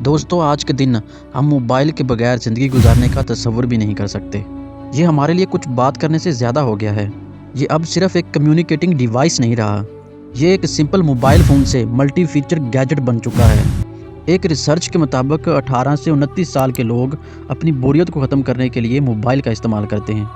दोस्तों आज के दिन हम मोबाइल के बगैर ज़िंदगी गुजारने का तसव्वुर भी नहीं कर सकते। ये हमारे लिए कुछ बात करने से ज़्यादा हो गया है। ये अब सिर्फ एक कम्युनिकेटिंग डिवाइस नहीं रहा, ये एक सिंपल मोबाइल फ़ोन से मल्टी फीचर गैजेट बन चुका है। एक रिसर्च के मुताबिक 18 से 29 साल के लोग अपनी बोरियत को ख़त्म करने के लिए मोबाइल का इस्तेमाल करते हैं।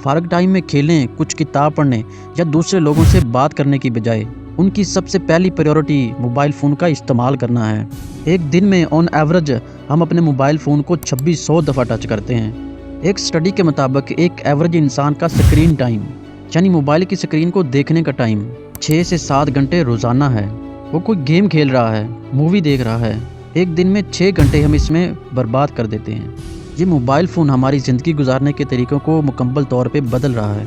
फ़ारग टाइम में खेलने, कुछ किताब पढ़ने या दूसरे लोगों से बात करने की बजाय उनकी सबसे पहली प्रायोरिटी मोबाइल फ़ोन का इस्तेमाल करना है। एक दिन में ऑन एवरेज हम अपने मोबाइल फ़ोन को 2600 दफ़ा टच करते हैं। एक स्टडी के मुताबिक एक एवरेज इंसान का स्क्रीन टाइम यानी मोबाइल की स्क्रीन को देखने का टाइम 6 से 7 घंटे रोज़ाना है। वो कोई गेम खेल रहा है, मूवी देख रहा है, एक दिन में 6 घंटे हम इसमें बर्बाद कर देते हैं। ये मोबाइल फ़ोन हमारी ज़िंदगी गुजारने के तरीक़ों को मुकम्मल तौर पे बदल रहा है।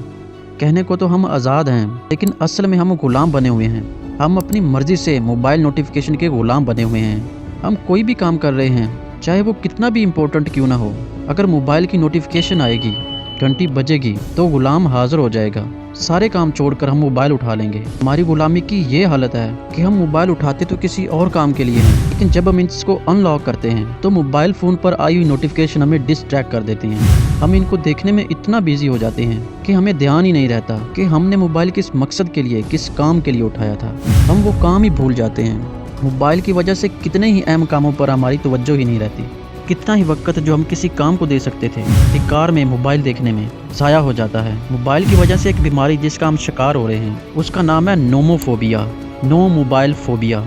कहने को तो हम आज़ाद हैं, लेकिन असल में हम ग़ुलाम बने हुए हैं। हम अपनी मर्ज़ी से मोबाइल नोटिफिकेशन के ग़ुलाम बने हुए हैं। हम कोई भी काम कर रहे हैं, चाहे वो कितना भी इम्पोर्टेंट क्यों ना हो, अगर मोबाइल की नोटिफिकेशन आएगी, घंटी बजेगी तो ग़ुलाम हाज़िर हो जाएगा। सारे काम छोड़कर हम मोबाइल उठा लेंगे। हमारी ग़ुलामी की ये हालत है कि हम मोबाइल उठाते तो किसी और काम के लिए हैं, लेकिन जब हम इसको अनलॉक करते हैं तो मोबाइल फ़ोन पर आई हुई नोटिफिकेशन हमें डिस्ट्रैक्ट कर देती हैं। हम इनको देखने में इतना बिजी हो जाते हैं कि हमें ध्यान ही नहीं रहता कि हमने मोबाइल किस मकसद के लिए, किस काम के लिए उठाया था। हम वो काम ही भूल जाते हैं। मोबाइल की वजह से कितने ही अहम कामों पर हमारी तवज्जो ही नहीं रहती। कितना ही वक्त जो हम किसी काम को दे सकते थे बेकार में मोबाइल देखने में ज़ाया हो जाता है। मोबाइल की वजह से एक बीमारी जिसका हम शिकार हो रहे हैं, उसका नाम है नोमोफोबिया, नो मोबाइल फोबिया,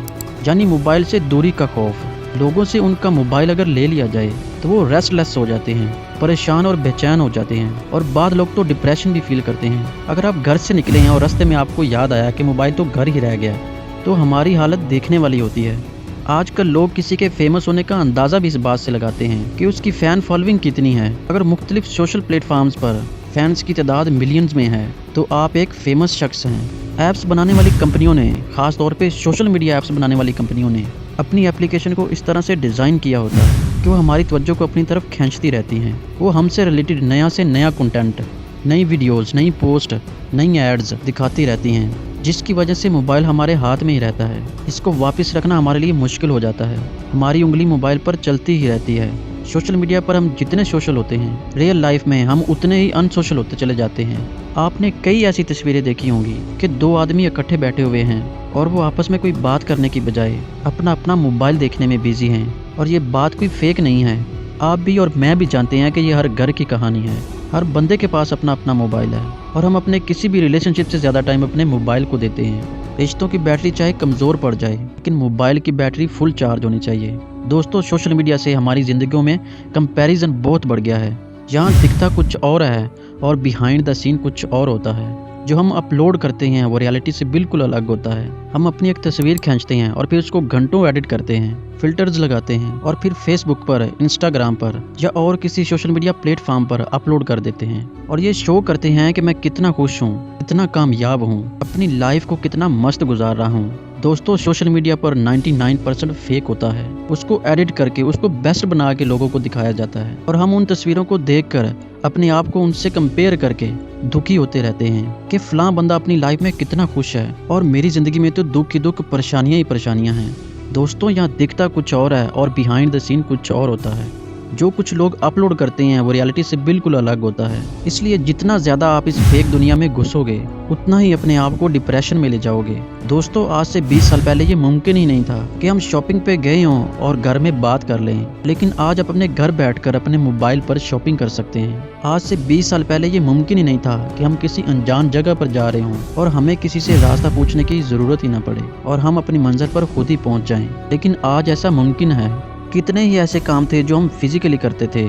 यानी मोबाइल से दूरी का खौफ। लोगों से उनका मोबाइल अगर ले लिया जाए तो वो रेस्टलेस हो जाते हैं, परेशान और बेचैन हो जाते हैं, और बाद लोग तो डिप्रेशन भी फील करते हैं। अगर आप घर से निकले हैं और रास्ते में आपको याद आया कि मोबाइल तो घर ही रह गया, तो हमारी हालत देखने वाली होती है। आजकल लोग किसी के फेमस होने का अंदाज़ा भी इस बात से लगाते हैं कि उसकी फ़ैन फॉलोइंग कितनी है। अगर मुख्तलिफ सोशल प्लेटफार्म्स पर फैंस की तादाद मिलियंस में है तो आप एक फेमस शख्स हैं। ऐप्स बनाने वाली कंपनियों ने, ख़ास तौर पे सोशल मीडिया ऐप्स बनाने वाली कंपनियों ने अपनी एप्लीकेशन को इस तरह से डिज़ाइन किया होता है कि वो हमारी तवज्जो को अपनी तरफ खींचती रहती हैं। वो हमसे रिलेटेड नया से नया कंटेंट, नई वीडियोज़, नई पोस्ट, नई एड्स दिखाती रहती हैं, जिसकी वजह से मोबाइल हमारे हाथ में ही रहता है। इसको वापस रखना हमारे लिए मुश्किल हो जाता है। हमारी उंगली मोबाइल पर चलती ही रहती है। सोशल मीडिया पर हम जितने सोशल होते हैं, रियल लाइफ में हम उतने ही अनसोशल होते चले जाते हैं। आपने कई ऐसी तस्वीरें देखी होंगी कि 2 आदमी इकट्ठे बैठे हुए हैं और वो आपस में कोई बात करने की बजाय अपना अपना मोबाइल देखने में बिजी हैं। और ये बात कोई फेक नहीं है। आप भी और मैं भी जानते हैं कि ये हर घर की कहानी है। हर बंदे के पास अपना अपना मोबाइल है और हम अपने किसी भी रिलेशनशिप से ज़्यादा टाइम अपने मोबाइल को देते हैं। रिश्तों की बैटरी चाहे कमज़ोर पड़ जाए, लेकिन मोबाइल की बैटरी फुल चार्ज होनी चाहिए। दोस्तों, सोशल मीडिया से हमारी ज़िंदगियों में कंपैरिजन बहुत बढ़ गया है। यहाँ दिखता कुछ और है और बिहाइंड द सीन कुछ और होता है। जो हम अपलोड करते हैं वो रियलिटी से बिल्कुल अलग होता है। हम अपनी एक तस्वीर खींचते हैं और फिर उसको घंटों एडिट करते हैं, फिल्टर्स लगाते हैं और फिर फेसबुक पर, इंस्टाग्राम पर या और किसी सोशल मीडिया प्लेटफॉर्म पर अपलोड कर देते हैं और ये शो करते हैं कि मैं कितना खुश हूँ, कितना कामयाब हूँ, अपनी लाइफ को कितना मस्त गुजार रहा हूँ। दोस्तों, सोशल मीडिया पर 99% फेक होता है। उसको एडिट करके उसको बेस्ट बना के लोगों को दिखाया जाता है और हम उन तस्वीरों को देखकर अपने आप को उनसे कंपेयर करके दुखी होते रहते हैं कि फ़लाँ बंदा अपनी लाइफ में कितना खुश है और मेरी ज़िंदगी में तो दुख की दुख, परेशानियाँ ही परेशानियाँ हैं। दोस्तों, यहाँ दिखता कुछ और है और बिहाइंड द सीन कुछ और होता है। जो कुछ लोग अपलोड करते हैं वो रियलिटी से बिल्कुल अलग होता है। इसलिए जितना ज़्यादा आप इस फेक दुनिया में घुसोगे, उतना ही अपने आप को डिप्रेशन में ले जाओगे। दोस्तों, आज से 20 साल पहले ये मुमकिन ही नहीं था कि हम शॉपिंग पे गए हों और घर में बात कर लें, लेकिन आज आप अपने घर बैठकर अपने मोबाइल पर शॉपिंग कर सकते हैं। आज से 20 साल पहले ये मुमकिन ही नहीं था कि हम किसी अनजान जगह पर जा रहे हों और हमें किसी से रास्ता पूछने की ज़रूरत ही ना पड़े और हम अपनी मंजिल पर खुद ही पहुँच जाएँ, लेकिन आज ऐसा मुमकिन है। कितने ही ऐसे काम थे जो हम फिजिकली करते थे,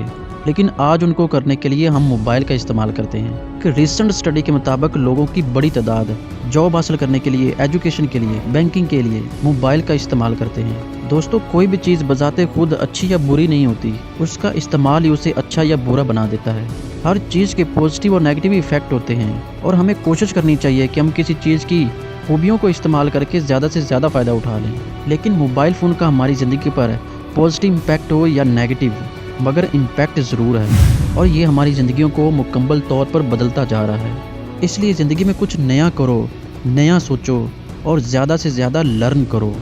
लेकिन आज उनको करने के लिए हम मोबाइल का इस्तेमाल करते हैं। कि रिसेंट स्टडी के मुताबिक लोगों की बड़ी तादाद जॉब हासिल करने के लिए, एजुकेशन के लिए, बैंकिंग के लिए मोबाइल का इस्तेमाल करते हैं। दोस्तों, कोई भी चीज़ बजाते खुद अच्छी या बुरी नहीं होती, उसका इस्तेमाल ही उसे अच्छा या बुरा बना देता है। हर चीज़ के पॉजिटिव और नेगेटिव इफ़ेक्ट होते हैं और हमें कोशिश करनी चाहिए कि हम किसी चीज़ की खूबियों को इस्तेमाल करके ज़्यादा से ज़्यादा फ़ायदा उठा लें। लेकिन मोबाइल फ़ोन का हमारी ज़िंदगी पर पॉजिटिव इम्पैक्ट हो या नेगेटिव, मगर इम्पैक्ट ज़रूर है और ये हमारी ज़िंदगियों को मुकम्मल तौर पर बदलता जा रहा है। इसलिए ज़िंदगी में कुछ नया करो, नया सोचो और ज़्यादा से ज़्यादा लर्न करो।